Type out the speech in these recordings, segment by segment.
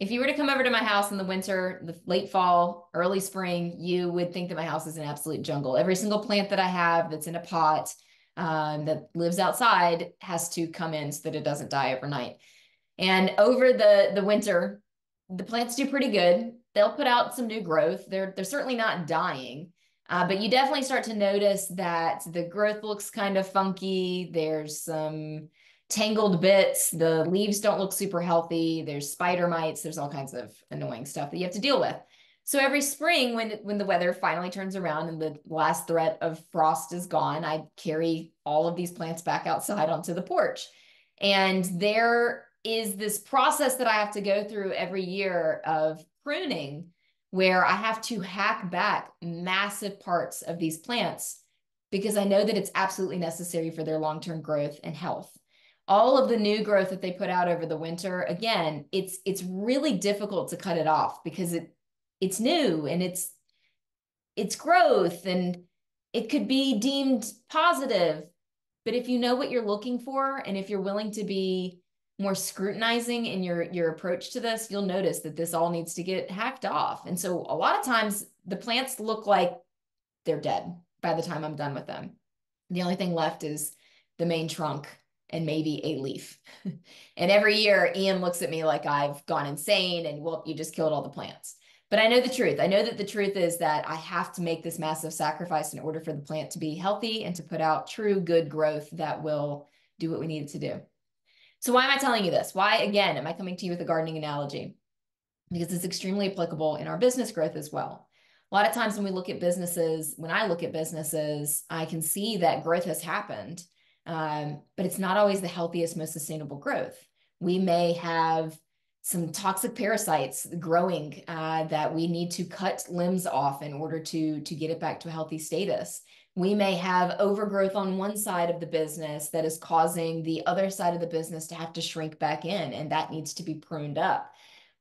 If you were to come over to my house in the winter, the late fall, early spring, you would think that my house is an absolute jungle. Every single plant that I have that's in a pot that lives outside has to come in so that it doesn't die overnight. And over the winter, the plants do pretty good. They'll put out some new growth. They're certainly not dying, but you definitely start to notice that the growth looks kind of funky. There's some tangled bits. The leaves don't look super healthy. There's spider mites. There's all kinds of annoying stuff that you have to deal with. So every spring, when the weather finally turns around and the last threat of frost is gone, I carry all of these plants back outside onto the porch. And there is this process that I have to go through every year of pruning, where I have to hack back massive parts of these plants because I know that it's absolutely necessary for their long-term growth and health. All of the new growth that they put out over the winter, again, it's really difficult to cut it off because it's new and it's growth and it could be deemed positive. But if you know what you're looking for and if you're willing to be more scrutinizing in your approach to this, you'll notice that this all needs to get hacked off. And so a lot of times the plants look like they're dead by the time I'm done with them. The only thing left is the main trunk and maybe a leaf. And every year Ian looks at me like I've gone insane and, well, you just killed all the plants. But I know the truth. I know that the truth is that I have to make this massive sacrifice in order for the plant to be healthy and to put out true good growth that will do what we need it to do. So why am I telling you this? Why, again, am I coming to you with a gardening analogy? Because it's extremely applicable in our business growth as well. A lot of times when we look at businesses, when I look at businesses, I can see that growth has happened, but it's not always the healthiest, most sustainable growth. We may have some toxic parasites growing that we need to cut limbs off in order to get it back to a healthy status. We may have overgrowth on one side of the business that is causing the other side of the business to have to shrink back in, and that needs to be pruned up.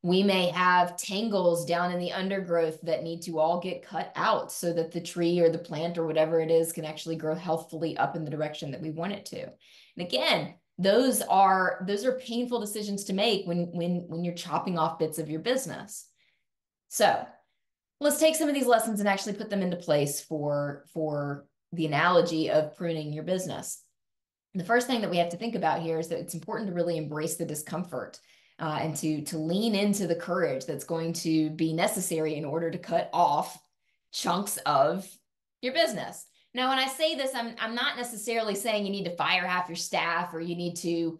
We may have tangles down in the undergrowth that need to all get cut out so that the tree or the plant or whatever it is can actually grow healthfully up in the direction that we want it to. And again, those are painful decisions to make when you're chopping off bits of your business. So let's take some of these lessons and actually put them into place for the analogy of pruning your business. The first thing that we have to think about here is that it's important to really embrace the discomfort and to lean into the courage that's going to be necessary in order to cut off chunks of your business. Now, when I say this, I'm not necessarily saying you need to fire half your staff or you need to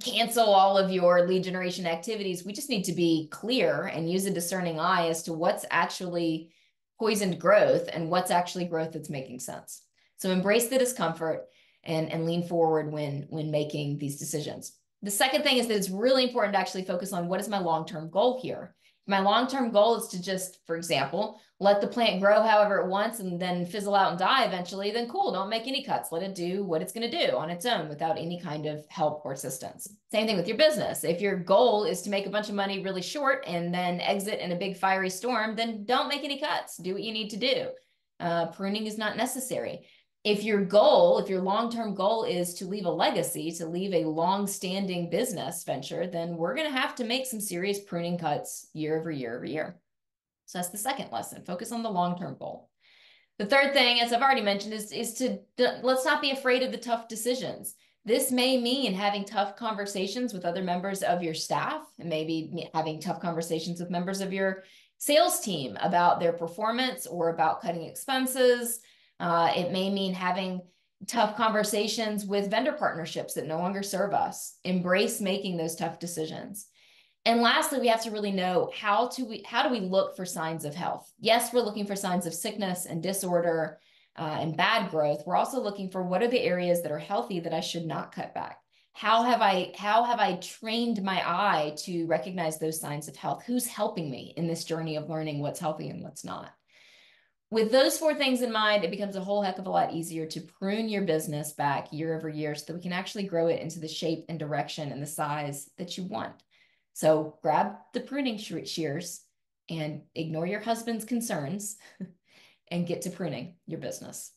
cancel all of your lead generation activities. We just need to be clear and use a discerning eye as to what's actually poisoned growth and what's actually growth that's making sense. So embrace the discomfort and lean forward when making these decisions. The second thing is that it's really important to actually focus on what is my long-term goal here. If my long-term goal is to just, for example, let the plant grow however it wants and then fizzle out and die eventually, then cool, don't make any cuts. Let it do what it's going to do on its own without any kind of help or assistance. Same thing with your business. If your goal is to make a bunch of money really short and then exit in a big fiery storm, then don't make any cuts. Do what you need to do. Pruning is not necessary. If your long-term goal is to leave a legacy, to leave a long-standing business venture, then we're going to have to make some serious pruning cuts year over year over year. So that's the second lesson. Focus on the long-term goal. The third thing, as I've already mentioned, is to let's not be afraid of the tough decisions. This may mean having tough conversations with other members of your staff and maybe having tough conversations with members of your sales team about their performance or about cutting expenses. It may mean having tough conversations with vendor partnerships that no longer serve us. Embrace making those tough decisions. And lastly, we have to really know how do we look for signs of health? Yes, we're looking for signs of sickness and disorder and bad growth. We're also looking for what are the areas that are healthy that I should not cut back. How have I trained my eye to recognize those signs of health? Who's helping me in this journey of learning what's healthy and what's not? With those four things in mind, it becomes a whole heck of a lot easier to prune your business back year over year so that we can actually grow it into the shape and direction and the size that you want. So grab the pruning shears and ignore your husband's concerns and get to pruning your business.